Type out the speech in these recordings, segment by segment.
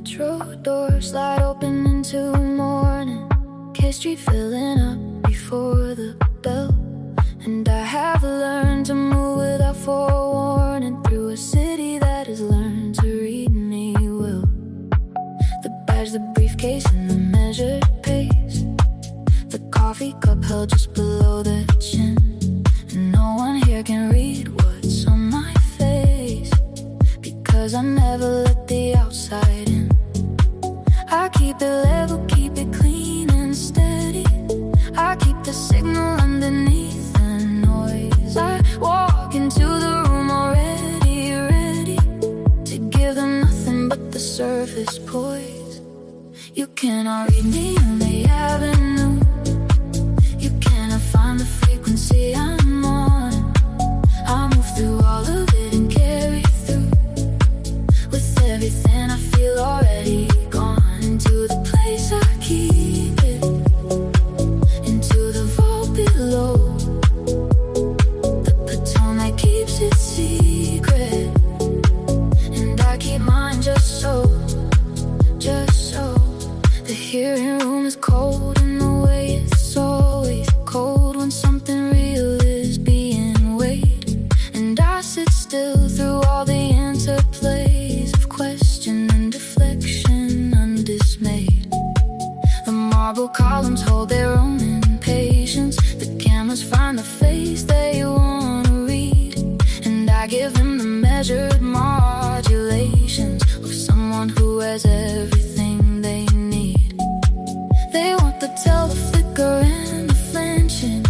metro door slide open into morning. K Street filling up before the bell. And I have learned to move without forewarning through a city that has learned to read me well. The badge, the briefcase, and the measured pace. The coffee cup held just below the chin. And no one here can read what's on my face, because I never let the outside in. I keep it level, keep it clean and steady. I keep the signal underneath the noise. I walk into the room already ready to give them nothing but the surface poise. You cannot read me on the avenue. You cannot find the frequency I'm on. I move through all of it and carry through. With everything I feel already gone. Into the place I keep it, into the vault below. The Potomac keeps its secret, and I keep mine just so, just so. The hearing room is cold in the way it's always cold when something real is being weighed. And I sit still through all the interplays of question and deflection undismayed. The marble columns hold their own impatience. The cameras find the face they wanna read, and I give them the measured modulations of someone who has everything they need. They want the tell, the flicker, and the flinching.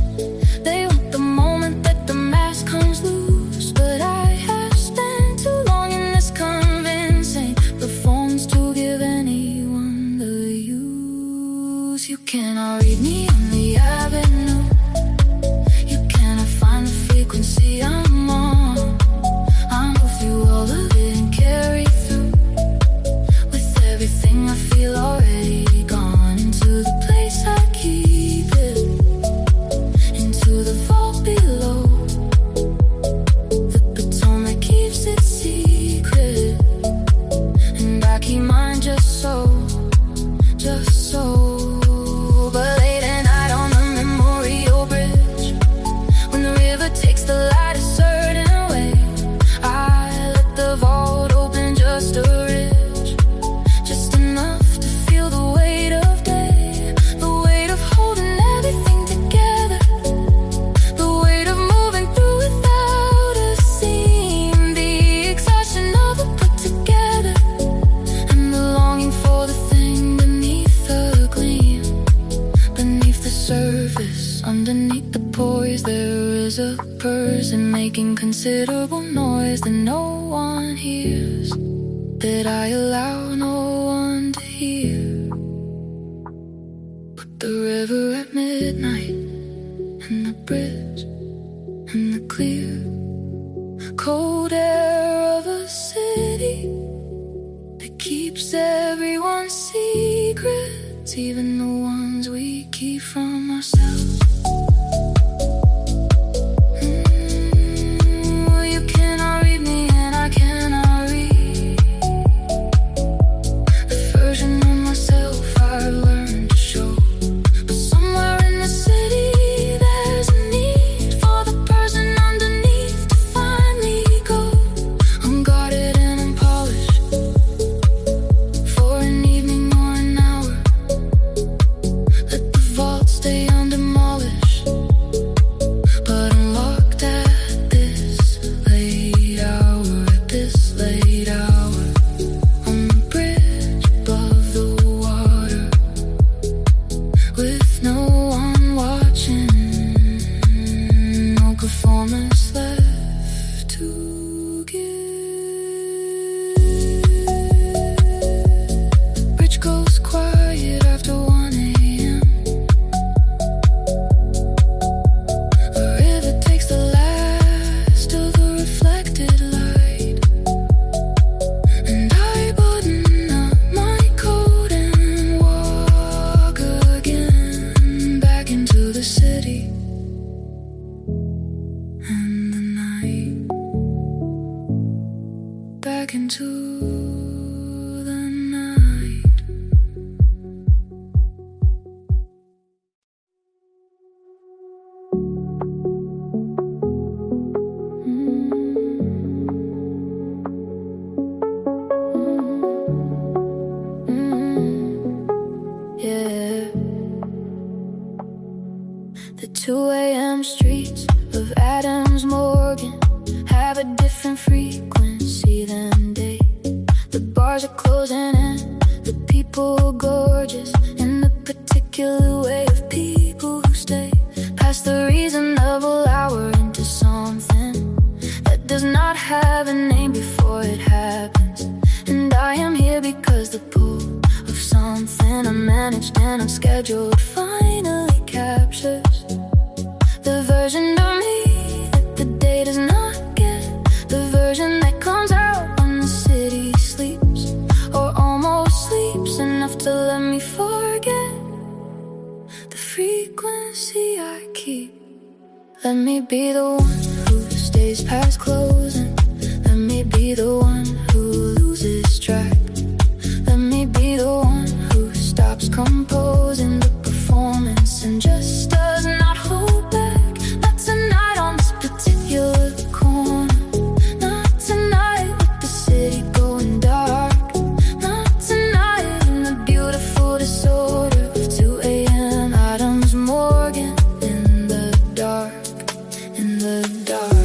They want the moment that the mask comes loose. But I have spent too long in this convincing performance to give anyone the use. You cannot read me on the avenue. You cannot find the frequency I'm on. I move through all of it and carry through. With everything I feel already gone. Into the place I keep it, into the vault below. The Potomac keeps its secret, and I keep mine just so, just so. But late at night on the Memorial Bridge, when the river takes the light a certain way, I let the vault open just a ridge, just enough to feel the weight of day, the weight of holding everything together, the weight of moving through without a seam, the exhaustion of it put together, and the longing for the thing beneath the gleam, beneath the surface, underneath the poise. There is a person making considerable noise that no one hears, that I allow no one to hear. But the river at midnight, and the bridge, and the clear, cold air of a city that keeps everyone's secrets, even the ones we keep from ourselves. You cannot read me and I cannot read the version of myself I've learned to show. But somewhere in the city there's a need for the person underneath to finally go unguarded and unpolished for an evening or an hour. Let the vault stay undemolished, but unlocked at this late hour, at this late hour, on the bridge above the water, with no one watching, no performance left to give. The bridge goes quiet after 1 a.m. The river takes the last of the reflected light, and I button up my coat and walk again back into the city and the night, back into the night. The 2 a.m. streets of Adams Morgan have a different frequency than day. The bars are closing in, the people gorgeous in the particular way of people who stay past the reasonable hour into something that does not have a name before it happens. And I am here because the pull of something unmanaged and unscheduled finally captures the version of me that the day does not get, the version that comes out when the city sleeps, or almost sleeps enough to let me forget the frequency I keep. Let me be the one who stays past closing. Let me be the one who loses track. Let me be the one who stops composing the performance and just does not hold back. Not tonight on this particular corner. Not tonight with the city going dark. Not tonight in the beautiful disorder of 2 a.m. Adams Morgan in the dark. In the dark.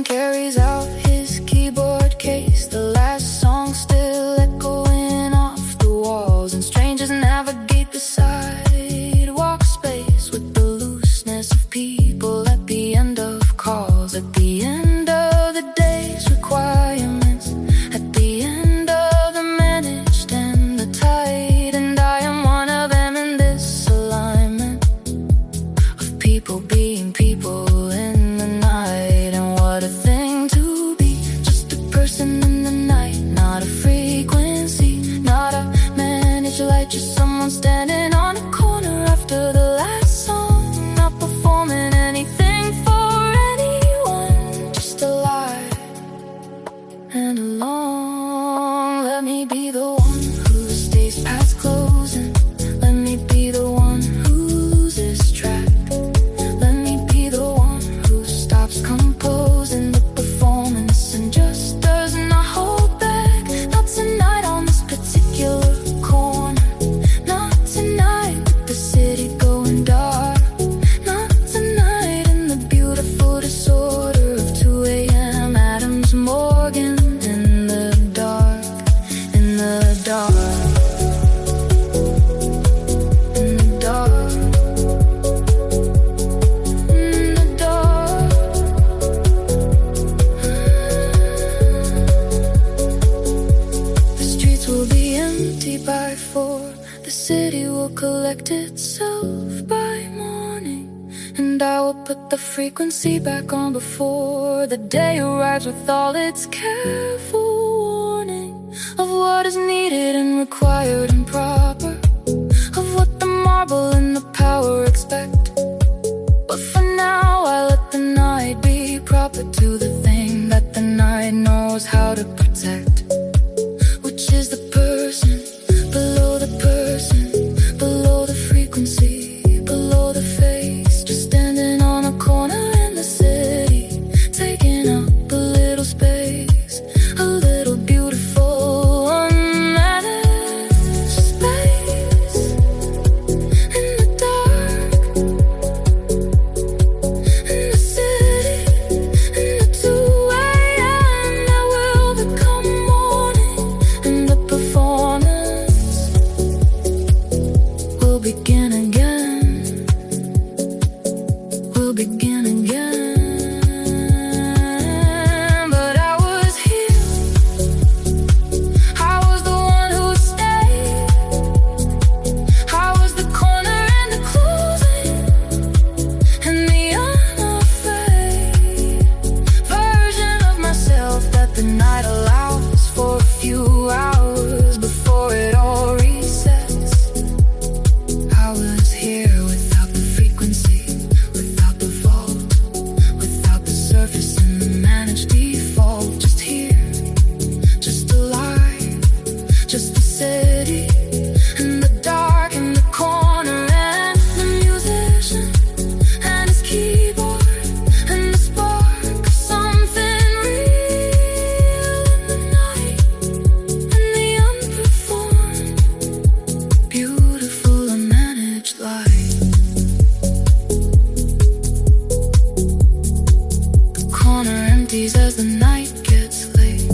Carries out his keyboard case, the last song still echoing off the walls, and strangers navigate the sidewalk space with the looseness of people at the end of calls, at the end of the day's requirements, at the end of the managed and the tight. And I am one of them in this alignment of people being people in the night. And what a thing to be, just a person in the night, not a frequency, not a managed light, just someone standing on a corner after the last song, not performing anything for anyone, just alive and alone. Let me be the one who stays past closing. Let me be the one who loses track. Let me be the one who stops composing the performance and just does not hold back. Not tonight on this particular corner. Not tonight with the city going dark. Not tonight in the beautiful disorder of 2 a.m. Adams Morgan in the dark. In the dark. In the dark. In the dark. The streets will be empty by 4. The city will collect itself by morning, and I will put the frequency back on before the day arrives with all its careful warning of what is needed and required and proper, of what the marble and the power expect. But for now I let the night be proper to the thing that the night knows how to protect, which is the person below the person, below the frequency, below the face, just standing on a corner in the city, taking up a little space, a little beautiful unmanaged space. In the dark, melodies as the night gets late.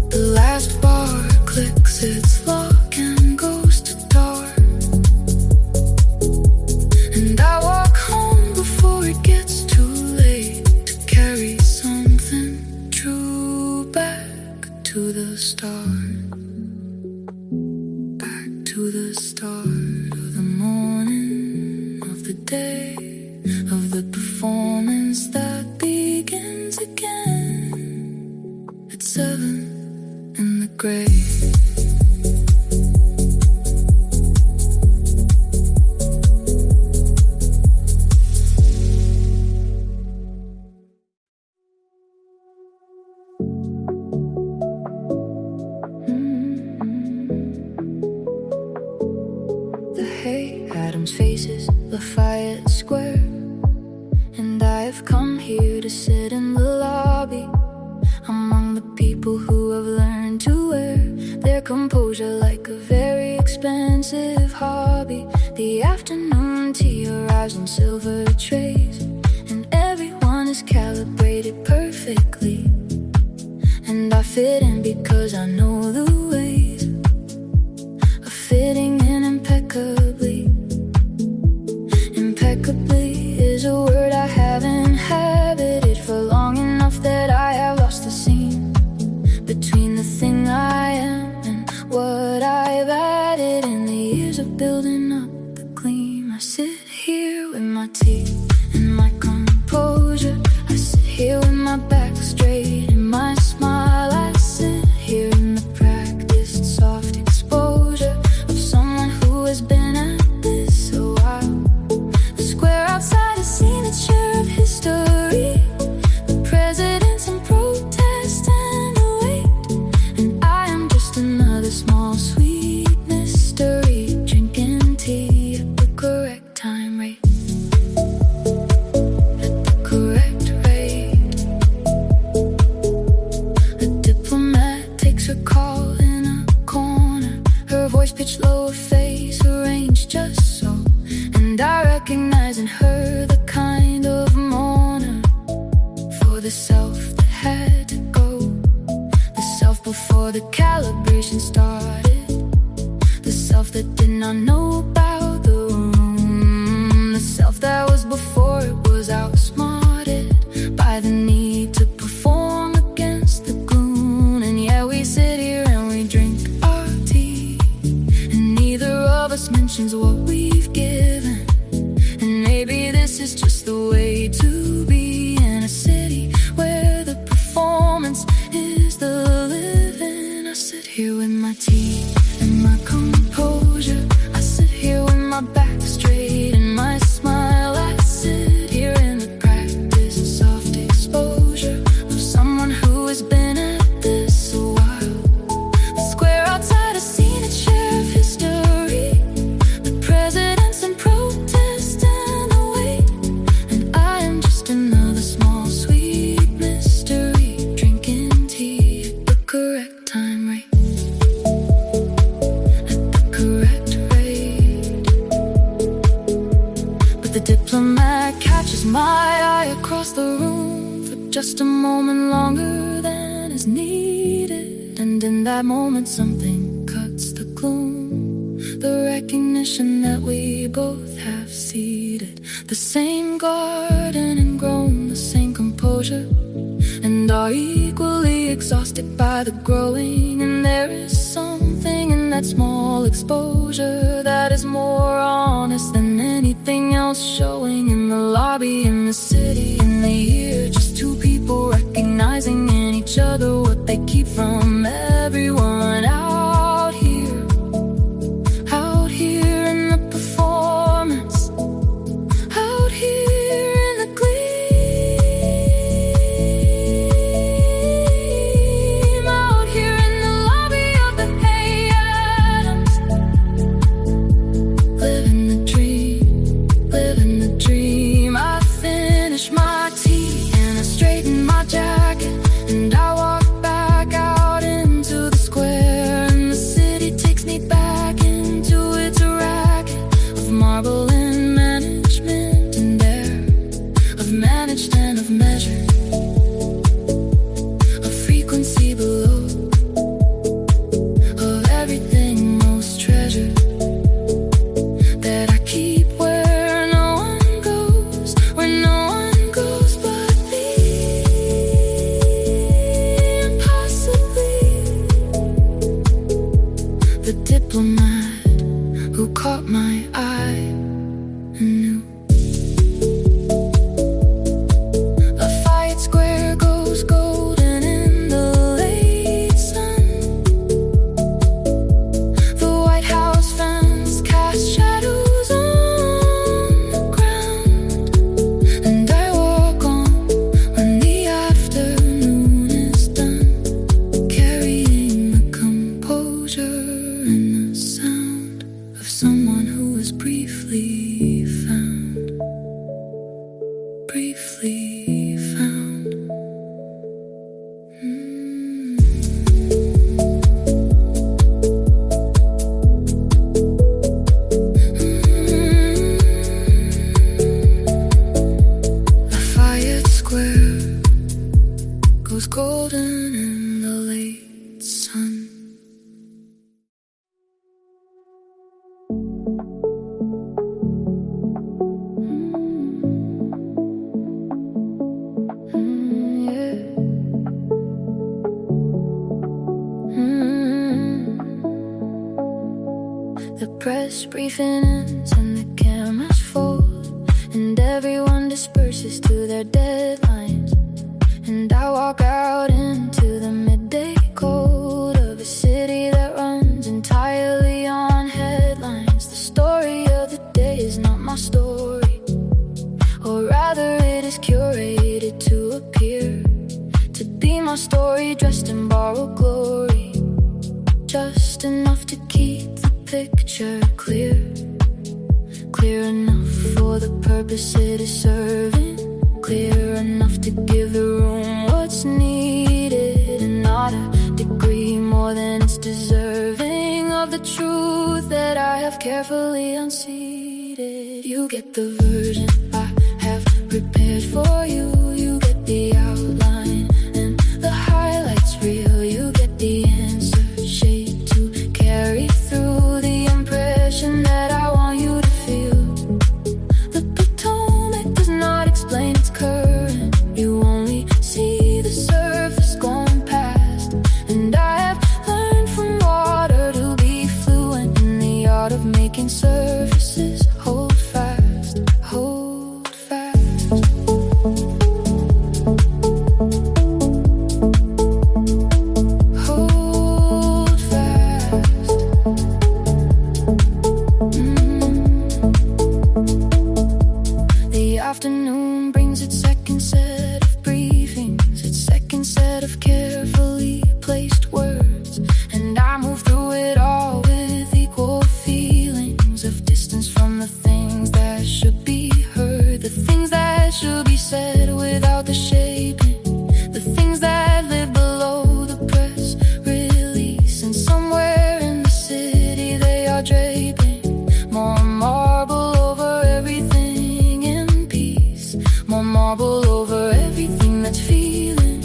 The last bar clicks its lock and goes to dark, and I walk home before it gets too late to carry something true back to the start. Back to the start of the morning, of the day, of the performance that begins again at 7 in the grave. Faces, Lafayette Square, and I have come here to sit in the lobby among the people who have learned to wear their composure like a very expensive hobby. The afternoon tea arrives on silver trays, and everyone is calibrated perfectly, and I fit in because I know the ways of fitting in impeccably. Impeccably is a word I have inhabited for long enough that I have lost the seam between the thing I am and what I've added in the years of building up the gleam. I sit here with my tea and my composure. I sit here with my back straight and my smile. I sit here in the practiced soft exposure of someone who has been at this a while. Outside has seen its share of history, the presidents in protest and the wait, and I am just another small sweet mystery, drinking tea at the correct time rate. At the correct rate. A diplomat takes her call in a corner, her voice pitched low, her face arranged just so, and I recognize in her the kind of mourner for the self that had to go, the self before the calibration started, the self that did not know about the room, the self that was before it was outsmarted by the need to perform against the gloom. And yeah, we sit here and we drink our tea, and neither of us mentions what we've given. Maybe this is just the way to be in a city where the performance is the living. I sit here with my tea and my composure. I sit here with my back straight and my smile. I sit here in the practice of soft exposure of someone who has been at this a while. The square outside has seen its share of history, the presidents in protest and the wait, and I am just another small sweet mystery, drinking tea at the correct time rate. At the correct rate. But the diplomat catches my eye across the room for just a moment longer than is needed, and in that moment something cuts the gloom, the recognition that we both have seeded the same garden and grown the same composure, and are equally exhausted by the growing. And there is something in that small exposure that is more honest than anything else showing in the lobby, in the city, in the year. Just two people recognizing in each other what they keep from everyone out here. Out here in the performance, out here in the gleam, out here in the lobby of the Hay Adams. Living the dream, living the dream. I finish my tea briefly found. A fired square goes golden in the late sun. The press briefing ends and the cameras fold, and everyone disperses to their deadlines. And I walk out into the midday cold of a city that runs entirely on headlines. The story of the day is not my story, or rather it is curated to appear to be my story, dressed in borrowed glory, just enough to keep the picture clear, clear enough for the purpose it is serving, clear enough to give the room what's needed, and not a degree more than it's deserving of the truth that I have carefully unseated. You get the version I have prepared for you. You get the outline and the highlights reel. You get the insert shade to carry through the impression that I want you to feel. The Potomac does not explain its current. You only see the surface going past. And I have learned from water to be fluent in the art of making surfaces hold fast, hold fast. Hold fast. The afternoon brings its second set of briefings, its second set of carefully placed words, and I move through it all with equal feelings of distance from the things that should be heard, the things that should be said without the shaping, the things that live below the press release. And somewhere in the city they are draping more marble over everything in peace, more marble over everything that's feeling,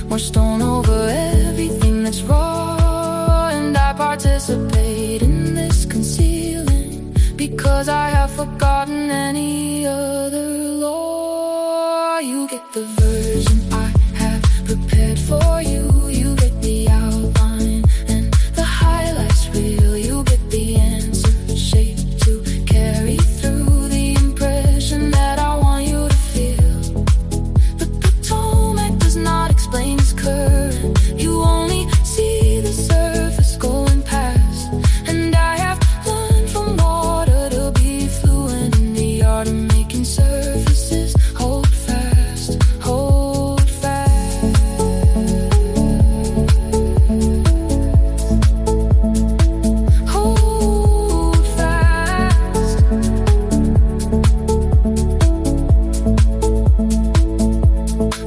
more stone over everything that's raw. And I participate in this concealing because I have forgotten any other law. You get the version I have prepared for you. You get the outline and the highlights reel. You get the insert shape to carry through the impression that I want you to feel. The Potomac does not explain its current. You only see the surface going past. And I have learned from water to be fluent in the art of making surfaces hold fast, hold fast. Hold fast.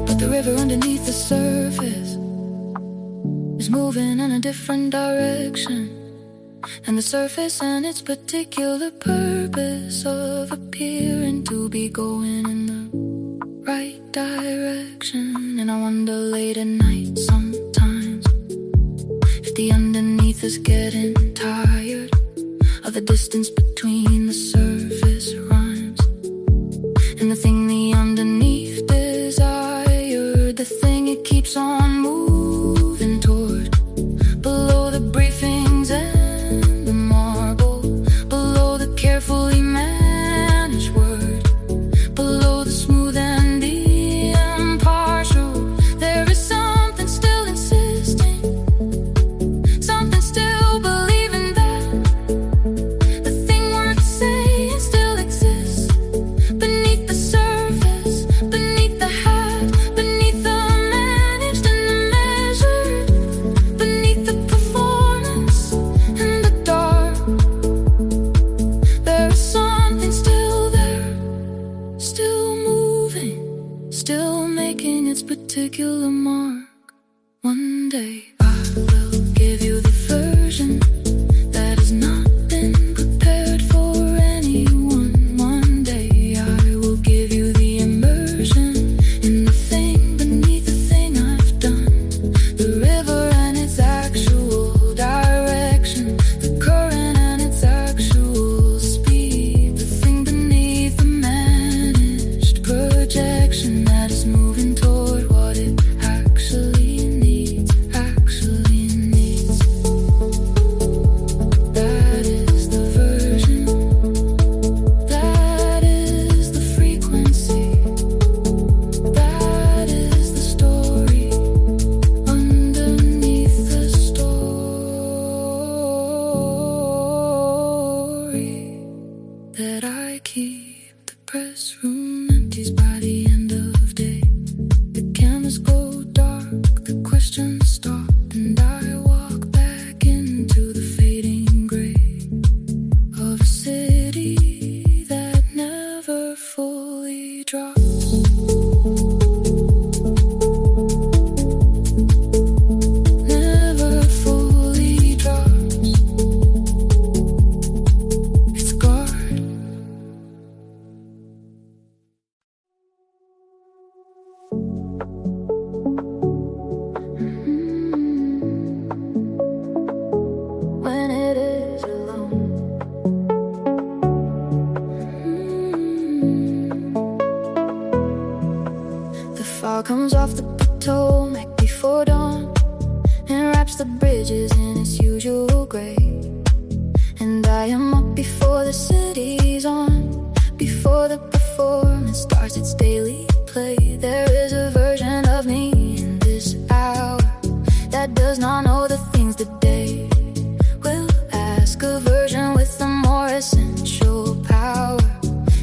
But the river underneath the surface is moving in a different direction, and the surface and its particular purpose of appearing to be going in the right direction. And I wonder late at night sometimes if the underneath is getting tired of the distance between the surface rhymes and the thing the underneath desired, the thing it keeps on moving toward, below the briefings and the marble, below the carefully managed word, below the smooth and the impartial. There is something still insisting, something still believing that the thing worth saying still exists beneath the surface, beneath the hat, beneath the managed and the measured, beneath the performance and the dark. There is something still there, still moving. still making its particular mark. One day I will give you the version that has not been prepared for anyone. One day I will give you the immersion in the thing beneath the thing I've done. The river and its actual direction, the current and its actual speed, the thing beneath the managed projection that is moving toward what it actually needs, actually needs. That is the version, that is the frequency, that is the story underneath the story that I keep. The press room empties by the end of day. The cameras go dark, the questions stop, and I walk back into the fading gray of a city that never fully drops. Never fully drops its guard. When it is alone. The fog comes off the Potomac before dawn and wraps the bridges in its usual gray. And I am up before the city's on, before the performance starts its daily play. There is a version of me in this hour that does not know the things that day will ask. A version with a more essential power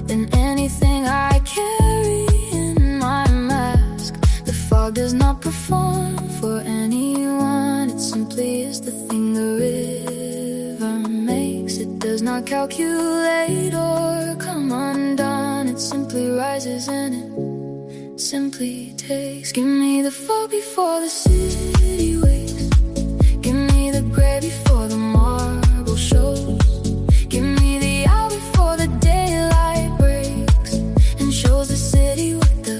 than anything I carry in my mask. The fog does not perform for anyone, it simply is the thing the river makes. It does not calculate or come undone, it simply rises and it simply takes. Give me the fog before the city wakes. Give me the gray before the marble shows. Give me the hour before the daylight breaks and shows the city what the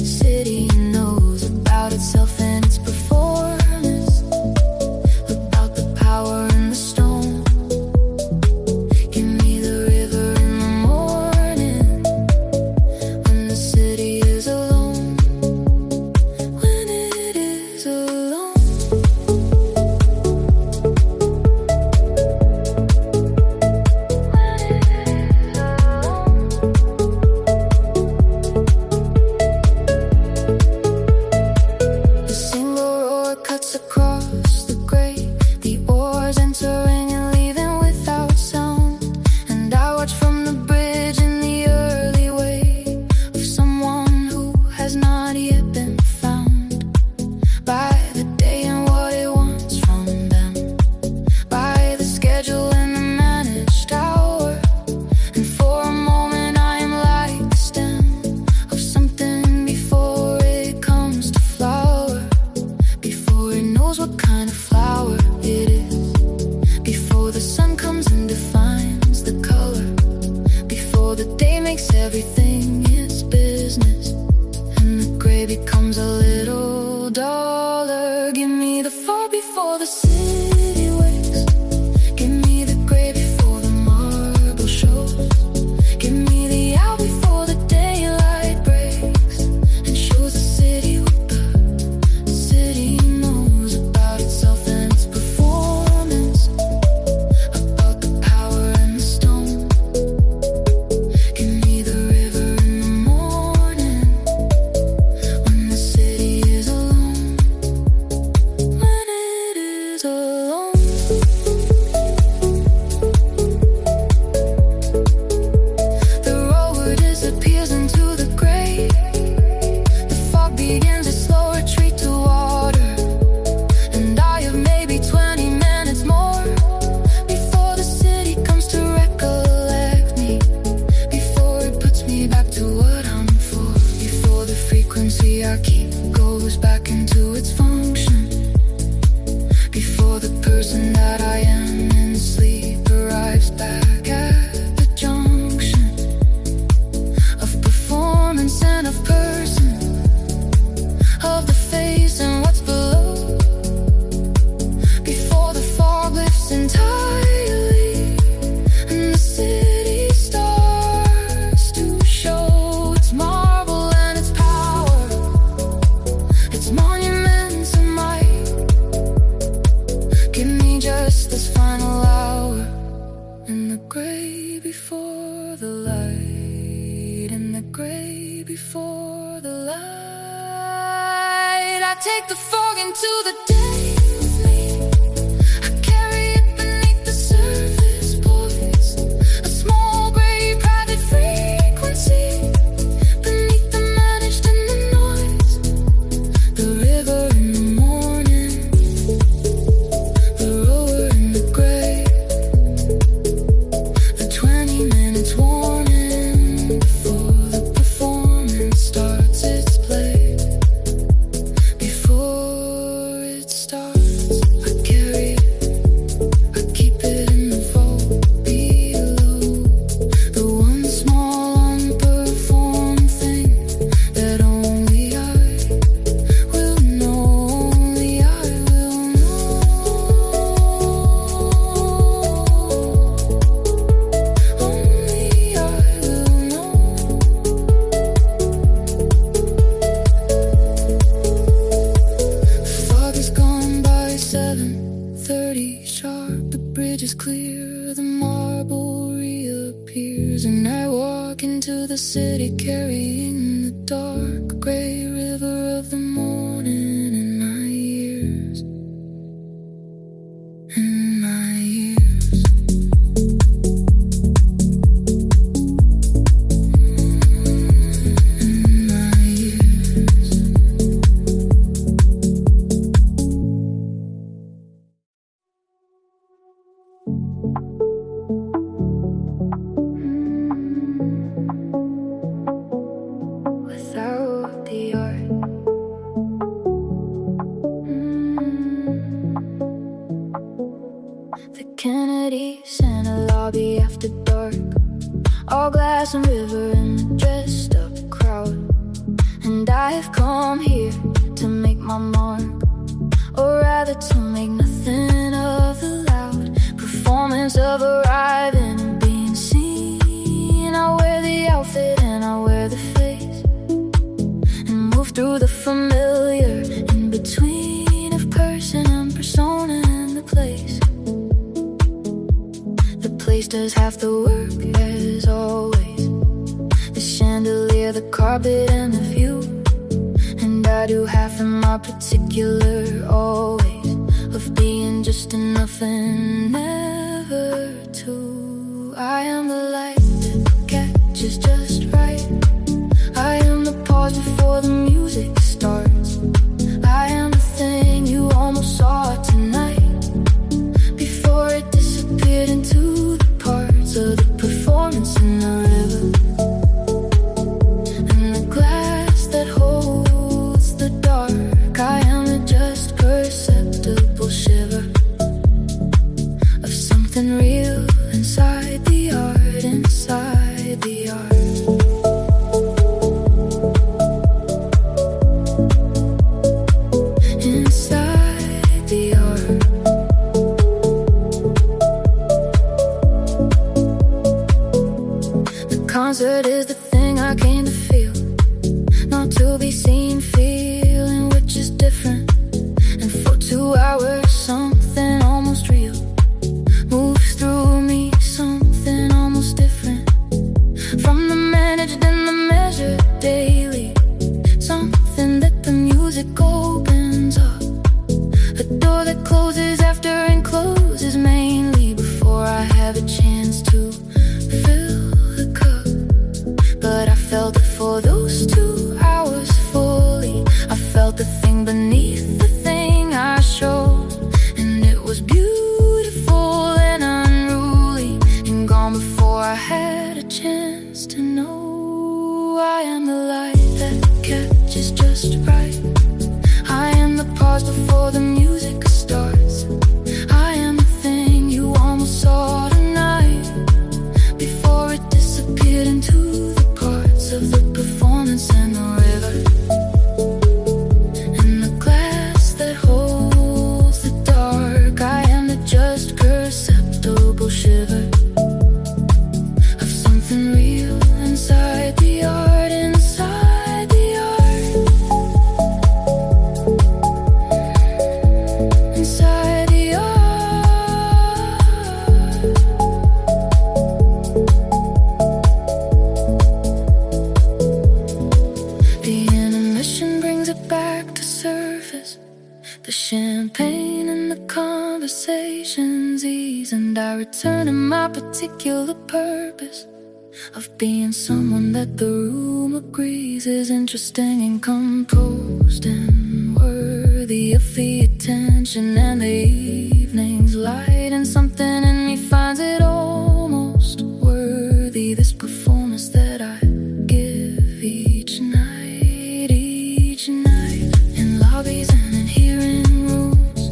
city knows about itself and its performance, about the power in the stone. Give me the river in the morning when the city is alone. When it is alone. frequency I keep goes back into its function before the person that I am in sleep arrives back at the junction of performance and of person, of the face and what's below, before the fog lifts entirely and the city starts to show its marble and its power, its monuments and might. Give me just this final hour in the gray before the light, in the gray before the light. I take the fog into the day with me. I carry it beneath the surface poise, a small gray private frequency beneath the managed and the noise. The river in the morning, the rower in the gray, the 20 minutes warning before the performance starts its play. Before it starts, I carry it, I keep it in the vault below, the one small unperformed thing that only I will know, only I will know, only I will know. The fog is gone by 7:30 sharp. The bridge is clear, the marble reappears, and I walk into the city carrying the dark gray river of the morning in my ears, in my ears. In my ears. Without the art, the Kennedys in a lobby after dark, all glass and river in a dressed up crowd. And I've come here to make my mark, or rather to make nothing of the loud performance of arriving and being seen. I wear the outfit and I wear the face, and move through the familiar in between of person and persona and the place. The place does half the work as always, the chandelier, the carpet and the view, and I do half in my particular always, of being just enough and never too. I am the light that catches just right, I am the pause before the music starts, I am the thing you almost saw tonight, before it disappeared into the parts of the performance in the river, and the glass that holds the dark. I am the just perceptible shiver of something real inside the art, inside the art. pitch is just right. I am the pause before the music starts. I am the thing you almost saw tonight, before it disappeared into the parts of the performance and the river, and the glass that holds the dark. I am the just perceptible shiver of something real inside the art, inside the art, inside the art. The intermission brings it back to surface. The champagne and the conversations ease, and I return to my particular purpose of being someone that the room agrees is interesting and composed and worthy of the attention and the evening's light. And something in me finds it almost worthy, this performance that I give each night, each night. In lobbies and in hearing rooms,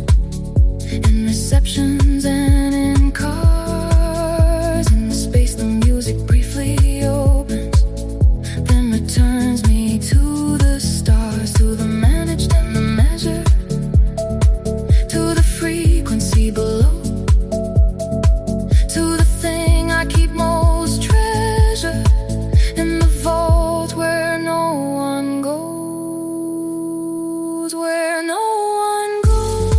in receptions and in cars, in the space the music briefly opens, then returns me to the stars, to the managed and the measured, to the frequency below, to the thing I keep most treasured, in the vault where no one goes, where no one goes,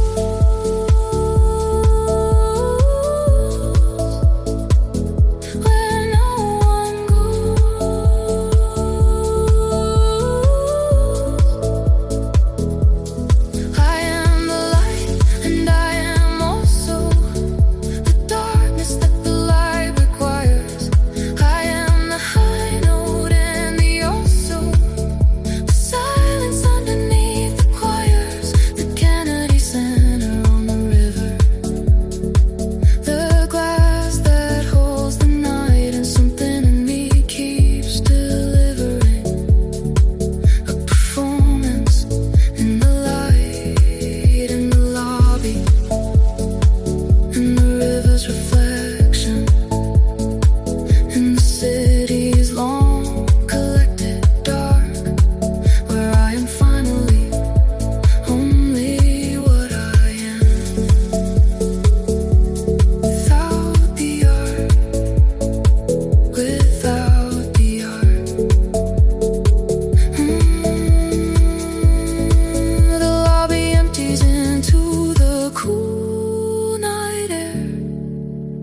where no one goes. I am the light, and I am also the darkness that the light requires. I am the high note and the also, the silence underneath the choirs, the Kennedy Center on the river, the glass that holds the night. And something in me keeps delivering a performance in the light, in the lobby, in the river's reflection, in the city's long collected dark, where I am finally only what I am, without the art, without the art. The lobby empties into the cool night air.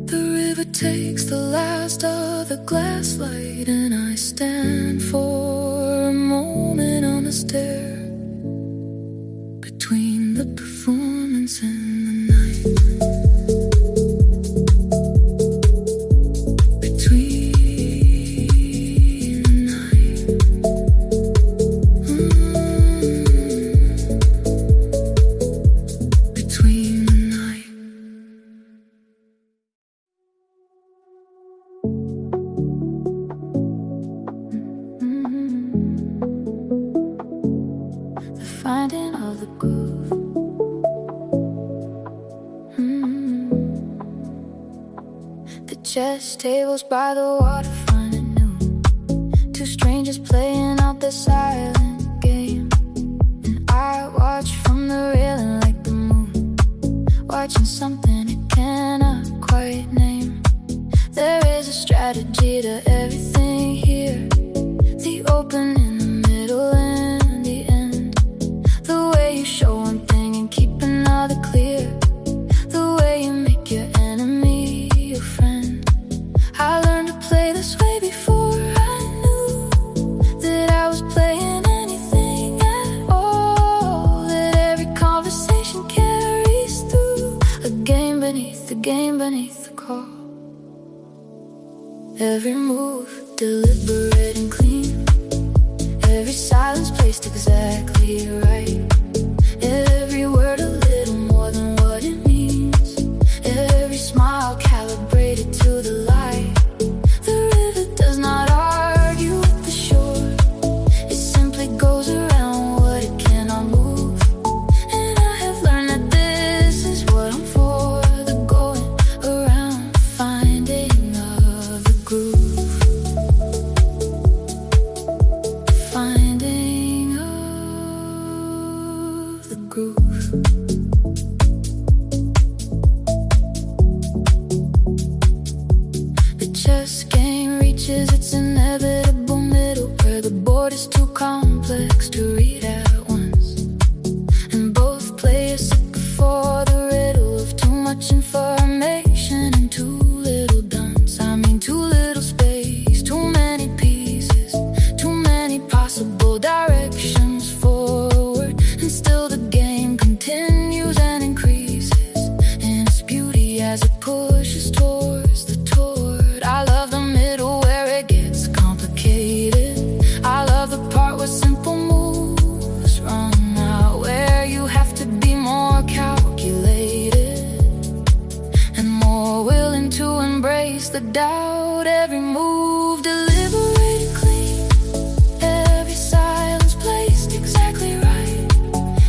The river takes the last of the glass light, and I stand for a moment on the stair, between the performance and the night, between the night, between the night. The finding of the groove. The chess tables by the water finding noon. Two strangers playing out their silent game, and I watch from the railing like the moon, watching something it cannot quite name. There is a strategy to everything here, the open in the middle and the end. The way you show one thing and keep another clear, the way you make your enemy your friend. I learned to play this way before I knew that I was playing anything at all, that every conversation carries through a game beneath the game, beneath the call. Every move deliberate and clean, every silence placed exactly right, every word a little more than what it means, every smile calibrated to the light. The river does not argue with the shore, it simply goes around groove. The chess game reaches its inevitable middle, where the board is too complex to read at once, and both players seek for the riddle of too much information and too little dunce. I mean, too little space, too many pieces, too many possible directions forward, and still the game continues and increases in its beauty as it pushes towards the toward. I love the middle where it gets complicated. I love the part where simple moves run out, where you have to be more calculated and more willing to embrace the doubt. Every move deliberated clean, every silence placed exactly right,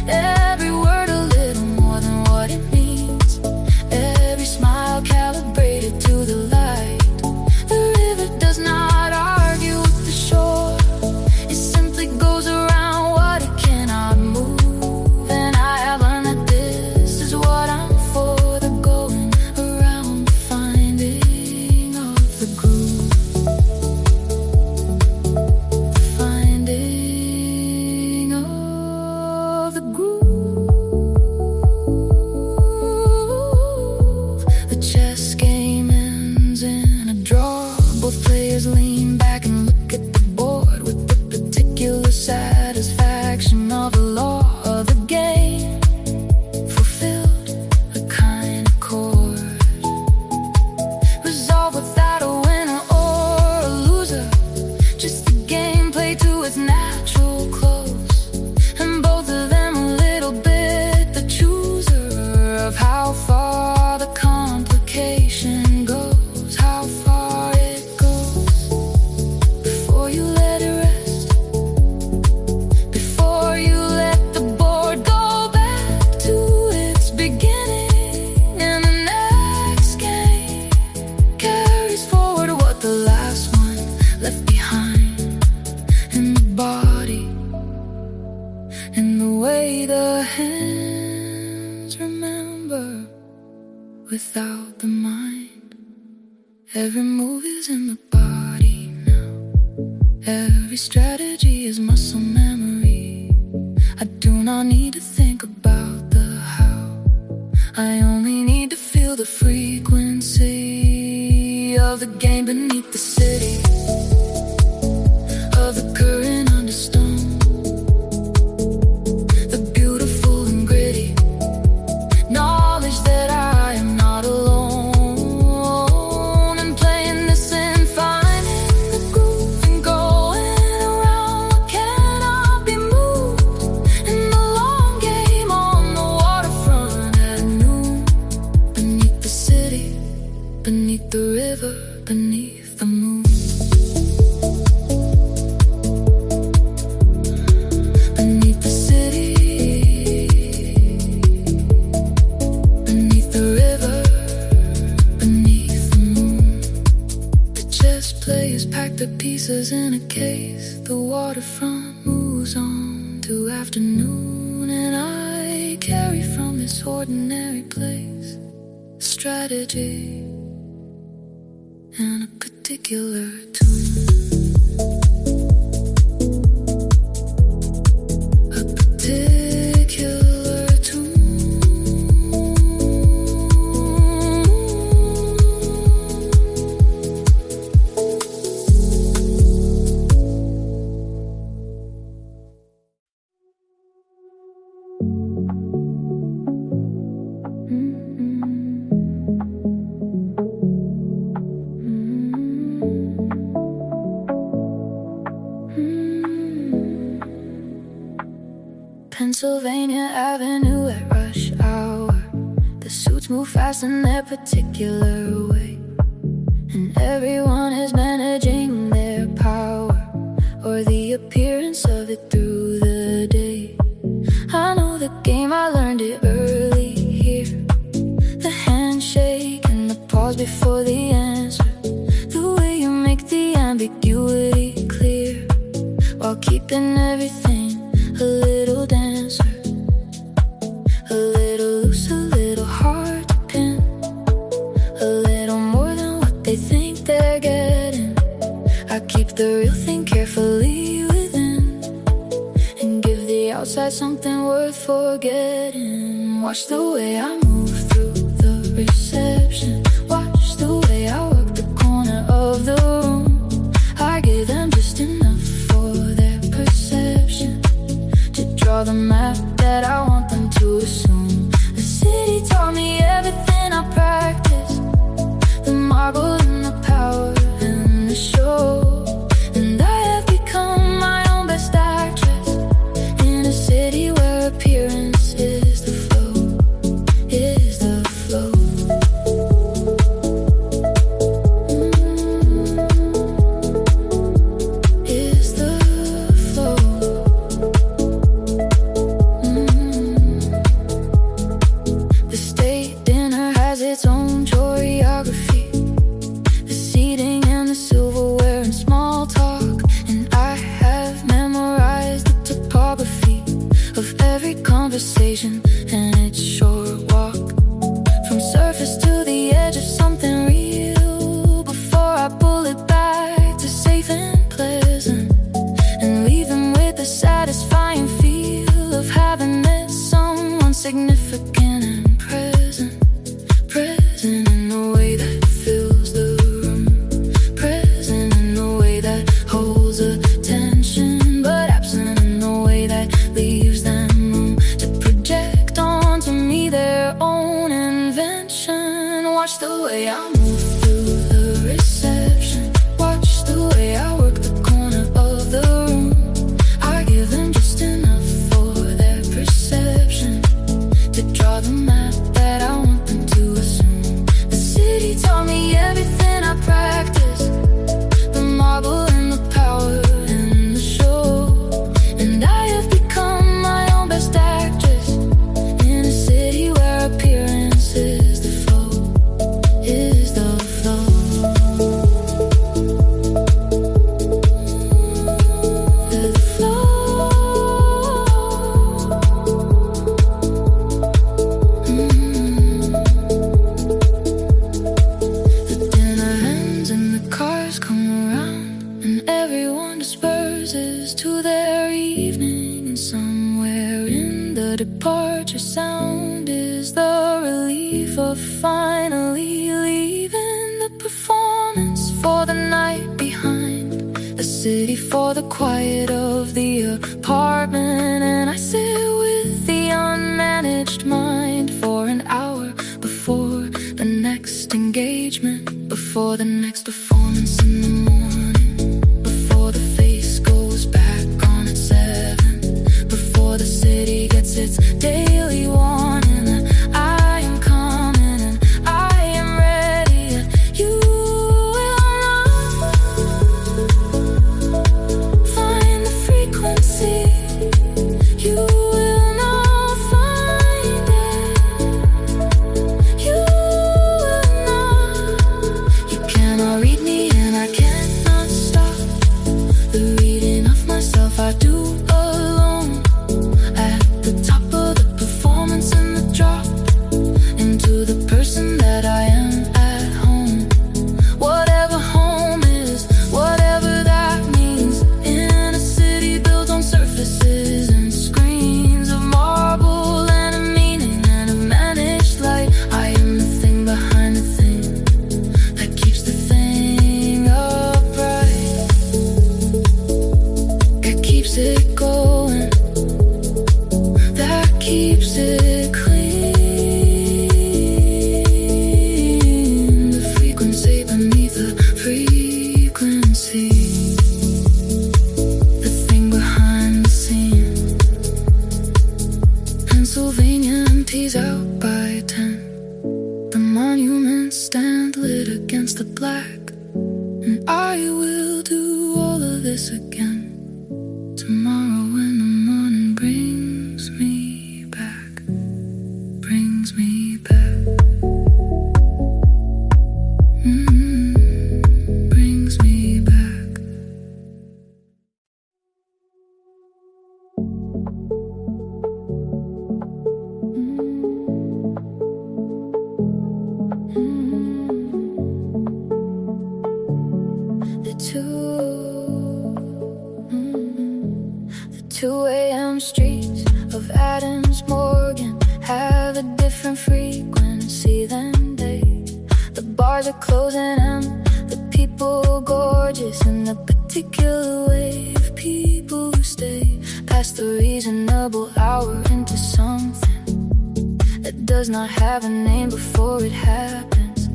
every word a little more than what it means, every smile calibrated to the light. The river does not argue with the shore, it simply goes around what it cannot move. And I have learned that this is what I'm for, the going around, the finding of the groove, the finding of the groove. The chess game ends in a draw. Both players lean back and look at the board with the particular satisfaction of the law of the game fulfilled, a kind of chord resolved without a winner or a loser, just the game played to its natural close, and both of them a little bit the chooser of how far the complication goes, how far it goes. Before you let it rest, before you let the board go back to its beginning, and the next game carries forward what the last one left behind, in the body, in the way the hands remember without the mind. Every move is in the body now, every strategy is muscle memory. I do not need to think about the how, I only need to feel the frequency of the game beneath the city, of the current under stone, the beautiful and gritty knowledge that I am not alone, and playing this and finding the groove and going around what cannot be moved, in the long game on the waterfront at noon, beneath the city, beneath the river, beneath the moon. Beneath the city, beneath the river, beneath the moon. The chess players pack the pieces in a case. The waterfront moves on to afternoon, and I carry from this ordinary place strategy and a particular tune, a particular tune. Pennsylvania Avenue at rush hour, the suits move fast in their particular way, and everyone is managing their power, or the appearance of it through the day. I know the game, I learned it early here, the handshake and the pause before the answer, the way you make the ambiguity clear, while keeping everything a little dancer. the real thing carefully within, and give the outside something worth forgetting. Watch the way I move through the reception. Watch the way I work the corner of the room. I give them just enough for their perception, to draw the map that I want them to assume. The city taught me everything I practice, the marble and the power and the show. And I have become my own best actress, in a city where appearance is the flow, is the flow. Is the flow. The state dinner has its own choreography, the seating and the silverware and small talk. And I have memorized the topography of every conversation and its short walk, from surface to the edge of something real, before I pull it back to safe and pleasant, and leave them with the satisfying feel of having met someone significant and present. Present in a way that fills the room, present in a way that holds attention, but absent in a way that leaves them room to project onto me their own invention. Watch the way I move through the reception. Watch the way I work the corner of the room. I give them just enough for their perception, to draw the map that I want them to assume. The city taught me everything I practice, the marble and the power and the show. And I have become my own best actress, in a city where appearance is the flow, is the flow. The flow. The dinner ends and the cars come around, and everyone disperses to their evening. And somewhere in the departure sound is the relief of finally leaving the performance for the night behind, the city for the quiet of the apartment. And I sit with the unmanaged mind for an hour before the next engagement, before the next performance in the morning, before the face goes back on at 7, before the city gets its daily warning. I am coming and I am ready, and you will not find the frequency. You will not find it. You will not. You cannot read me and I cannot stop the reading of myself I do alone, at the top of the performance and the drop into the person that I am at home. Whatever home is, whatever that means, in a city built on surfaces and screens of marble and a meaning and a managed light. I am the thing behind the thing that keeps the thing upright, that keeps it going, that keeps it clean. The frequency beneath the frequency, the thing behind the scene. Pennsylvania empties out by 10. The monuments stand lit against the black, and I will do all of this again tomorrow when the morning brings me back, brings me back. Brings me back. The two 2 a.m. streets of Adams Morgan have a different frequency than day. The bars are closing and the people gorgeous in a particular way of people who stay past the reasonable hour into something that does not have a name before it happens.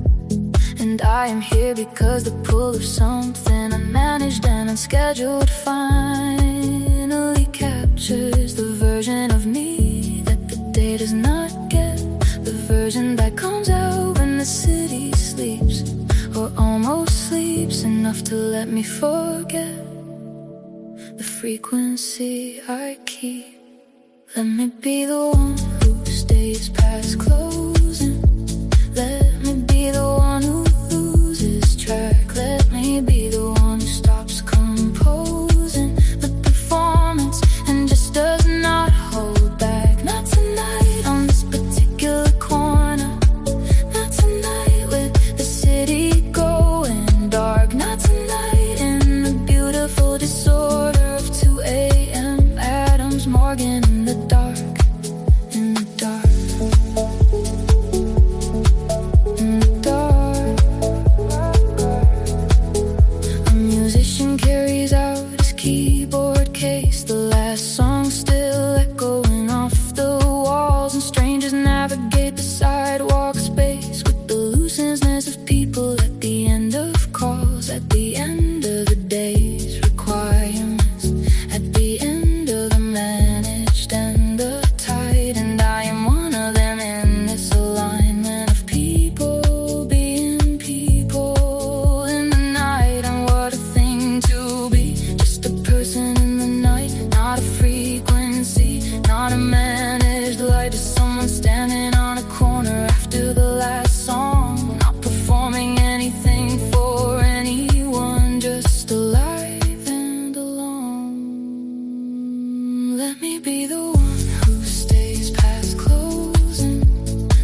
And I am here because the pull of something unmanaged and unscheduled finally captures the version of me that the day does not get, the version that comes out when the city sleeps, or almost sleeps enough to let me forget the frequency I keep. Let me be the one who stays past closing. Let me be the one who loses track. Let me be the one who stops composing the performance and just does not hold back. Not tonight on this particular corner. Not tonight with the city going dark. Not tonight in the beautiful disorder of 2 a.m. Adams Morgan in the dark. In the dark. In the dark. A musician carries out his keyboard case, the last song still echoing off the walls, and strangers navigate the sidewalk space with the looseness of people at the end of calls, at the end of the day's requirements, at the end of the managed and the tight. And I am one of them in this alignment of people being people in the night. And what a thing to be, just a person in the night, not a frequency, not a managed light. Just someone standing on a corner after the last song, not performing anything for anyone, just alive and alone. Let me be the one who stays past closing.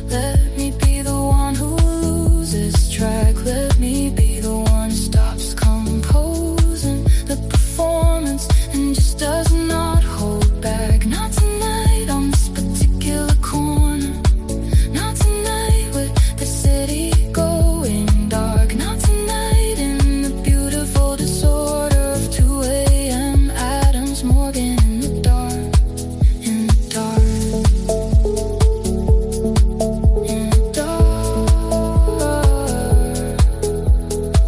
Let me be the one who loses track. Let me be the one who stops composing the performance and just does not hold back. Not tonight on this particular corner. Not tonight with the city going dark. Not tonight in the beautiful disorder of 2 a.m. Adams Morgan in the dark. In the dark. In the dark.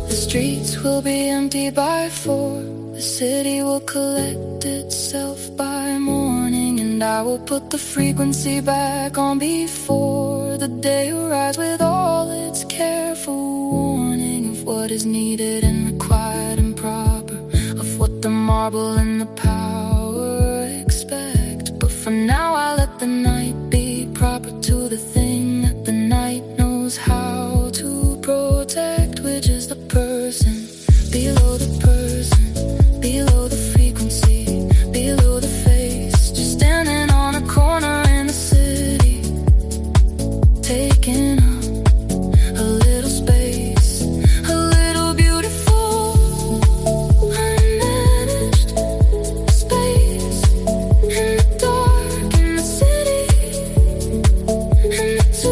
The streets will be empty by 4. The city will collect itself by morning, and I will put the frequency back on before the day arrives with all its careful warning of what is needed and required and proper, of what the marble and the power expect. But for now I let the night be proper to the thing that the night knows how to protect, which is the person below the person, below the frequency, below the face, just standing on a corner in the city, taking up a little space, a little beautiful, unmanaged space, in the dark, in the city, in the 2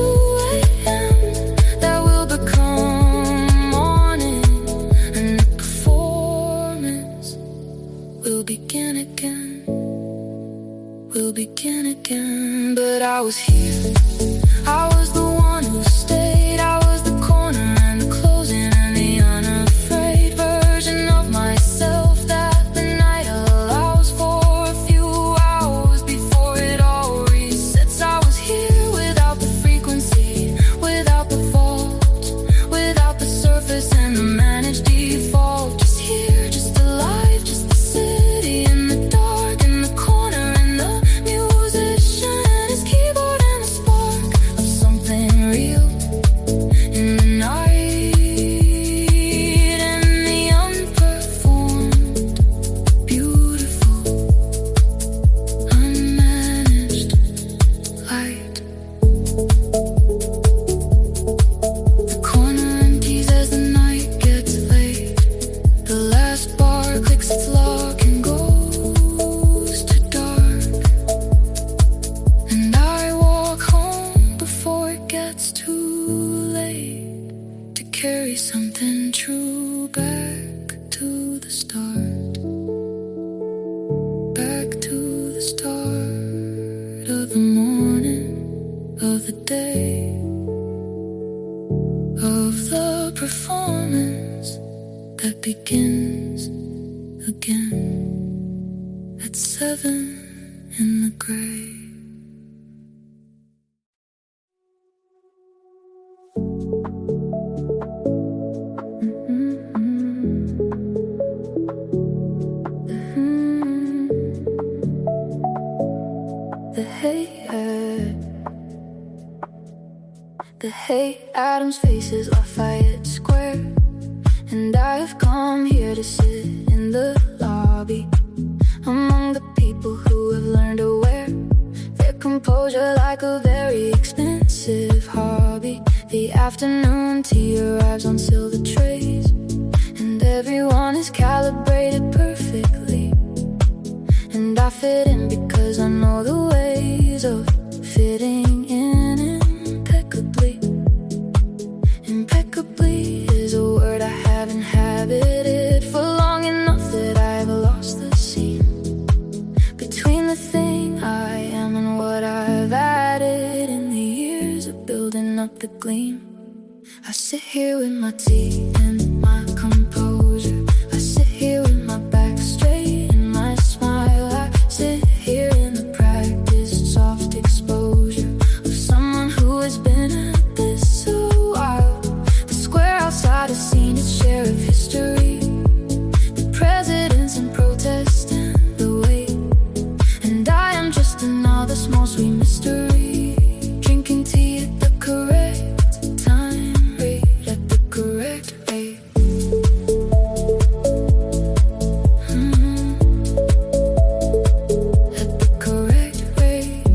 a.m. that will become morning, and the performance will begin again, will begin again. But I was here, I was the one who stayed, I was the corner and the closing and the unafraid version of myself that the night allows for a few hours before it all resets. I was here without the frequency, without the vault, without the surface and the managed default. Just here, just alive, just the city in the dark, in the corner, and the musician and his keyboard and a spark of something real. 7 in the gray. The Hay Adams faces Lafayette Square, and I have come here to sit in the lobby among the people who have learned to wear their composure like a very expensive hobby. The afternoon tea arrives on silver trays, and everyone is calibrated perfectly. And I fit in because I know the ways of fitting in impeccably. Impeccably is a word I have inhabited for long enough that I've lost the seam between the thing I am and what I've added in the years of building up the gleam. I sit here with my tea and my composure. I sit here with my back straight and my smile. I sit here in the practiced soft exposure of someone who has been at this a while. The square outside has seen its share of history, the presidents and protests and the wait. And I am just another small sweet mystery, drinking tea at the correct time, rate at the correct rate. At the correct rate.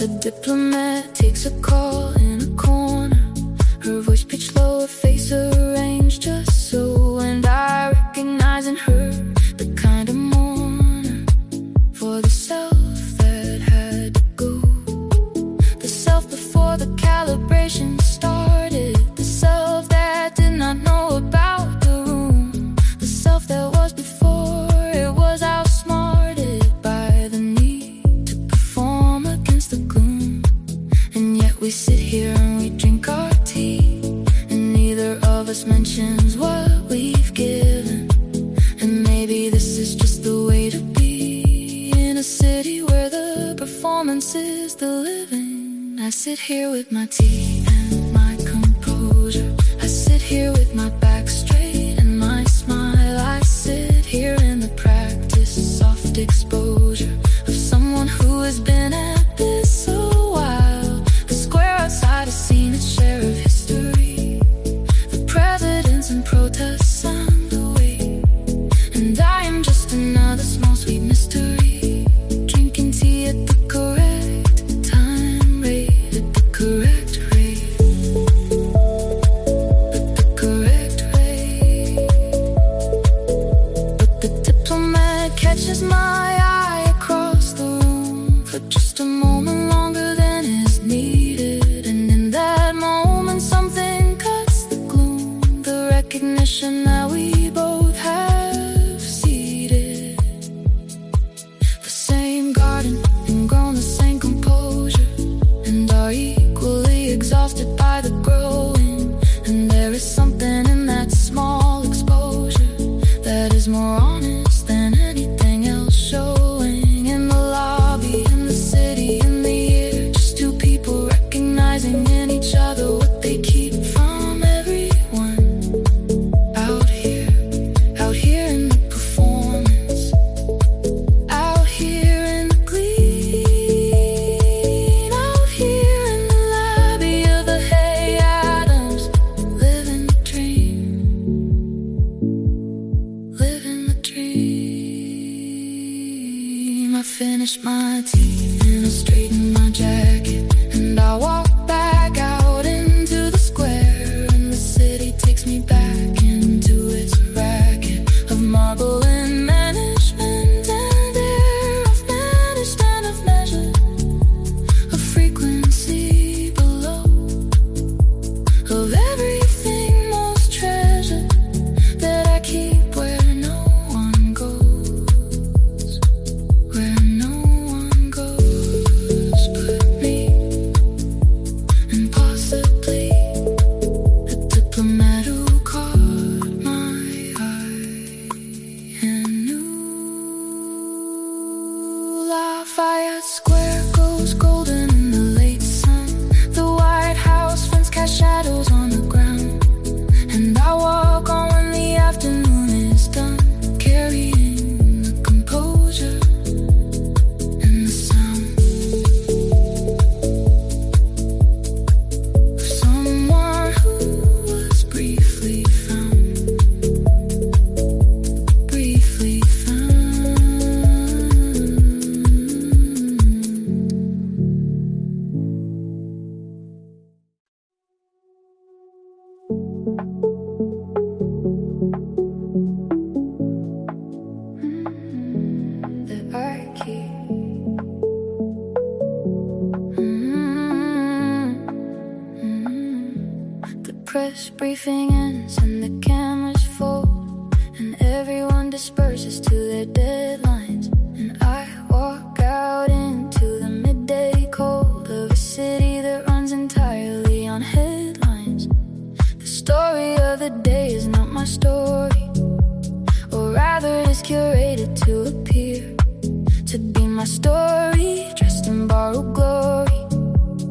A diplomat takes a call in a corner, her voice pitched low, her face arranged just so. And I recognize in her the kind of mourner for the self that had to go, the self before the calibration started, the self that did not know about the room, the self that was before it was outsmarted by the need to perform against the gloom. And yet we sit here and we drink our tea, and neither of us mentions what we've given. And maybe this is just the way to be in a city where the performance is the living. I sit here with my tea and my composure. I sit here with my back straight and my smile. I sit here in the practice soft exposure of someone who has been at this a while. The square outside has seen its share of history, the presidents and protests and the wait. And I am just another small sweet mystery, drinking tea at the correct time, rate at the correct rate. At the correct rate. But the diplomat catches my eye across the room for just a moment longer than is needed. And in that moment something cuts the gloom, the recognition that we both have seeded the same garden and grown the same composure, and are equally exhausted by the growing. And there is something in that small exposure that is more honest than anything else showing in the lobby, in the city, in the year. Just two people recognizing in each other what they keep from everyone. Out here in the performance, out here in the gleam, out here in the lobby of the Hay Adams, living the dream, living the dream. I finish my tea and I straighten my jacket, and I walk back out into the square, and the city takes me back into its racket of marble and management and air of managed and of measured, a frequency below of everything most treasured that I keep where no one goes, where no one goes but me. first briefing ends and the cameras fold, and everyone disperses to their deadlines, and I walk out into the midday cold of a city that runs entirely on headlines. The story of the day is not my story, or rather it is curated to appear to be my story, dressed in borrowed glory,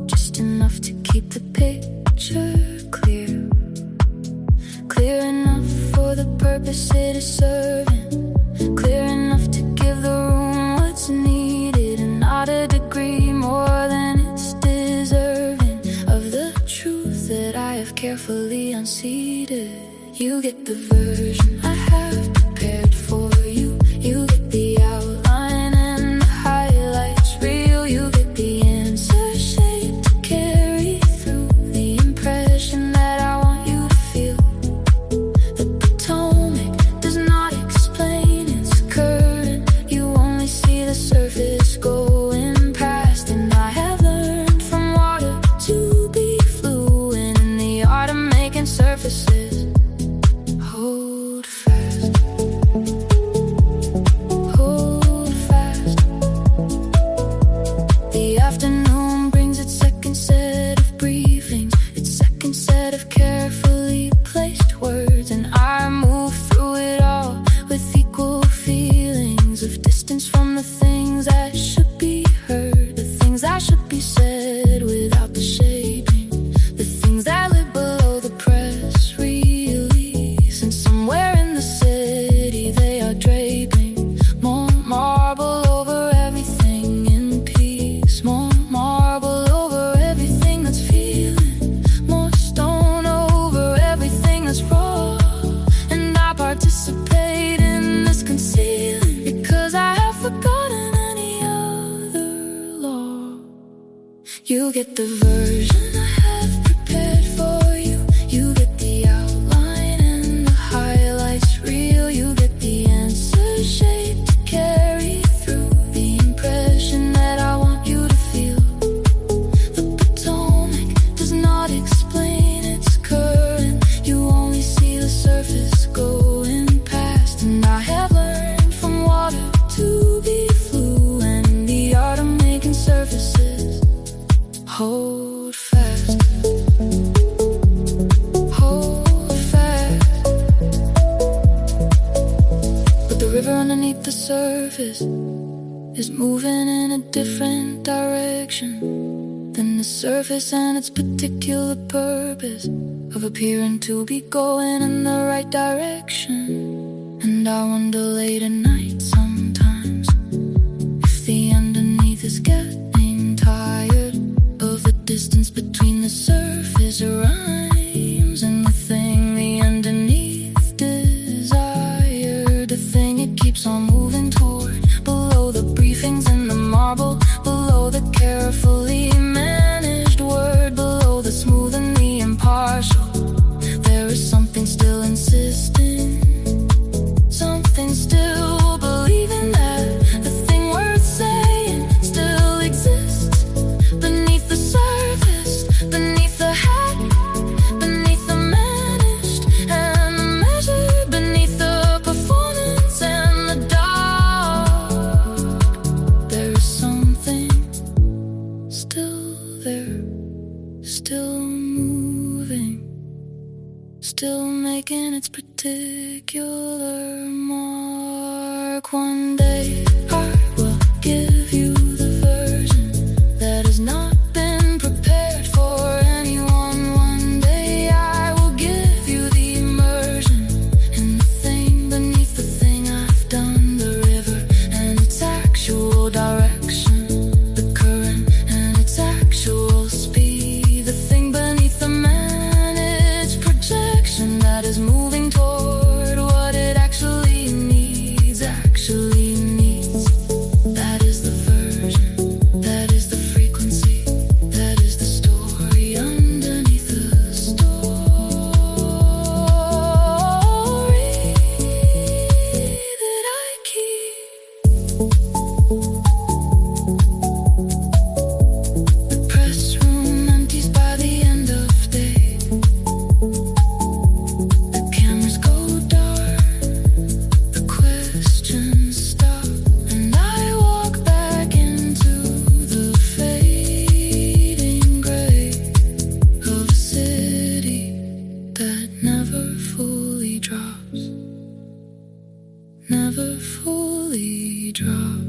just enough to keep the picture clear, clear enough for the purpose it is serving, clear enough to give the room what's needed, and not a degree more than it's deserving of the truth that I have carefully unseated. You get the version I have prepared for you. You get the outline and the highlights real. You get the answer shaped to carry through the impression that I want you to feel. The Potomac does not explain its current. You only see the surface going past, and I have learned from water to be fluent in the art of making surfaces hold fast, hold fast. The afternoon brings its second set of briefings, its second set of carefully placed words, and I move through it all with equal feelings of distance from the things that should be heard, the things that should be said without the shaping, the things that live below the press release, and somewhere in the city they are draping more marble over everything in peace, more marble over everything that's feeling, more stone over everything that's raw, and I participate in this concealing because I have forgotten any other law. You get the version I have prepared for you. You get the outline and the highlights real. You get the answer shaped to carry through the impression that I want you to feel. The Potomac does not explain its current. You only see the surface going past, and I have learned from water to be fluent in the art of making surfaces hold fast, hold fast. But the river underneath the surface is moving in a different direction than the surface, and its particular purpose of appearing to be going in the right direction. And I wonder late at night sometimes if the underneath is getting tired of the distance between the surface rhymes and the thing the underneath desired, the thing it keeps on moving toward, below the briefings and the marble, below the carefully managed word, below the smooth and the impartial. There is something still insisting, something still believing that the thing worth saying still exists beneath the surface, beneath the hat, beneath the managed and the measured, beneath the performance and the dark. There is something still there, still moving, still making its particular mark. One day I will give you the version that has not been prepared for anyone. One day I will give you the immersion in the thing beneath the thing I've done, the river and its actual direction, the current and its actual speed, the thing beneath the managed projection that is moving toward what it actually needs, actually needs. never fully drop.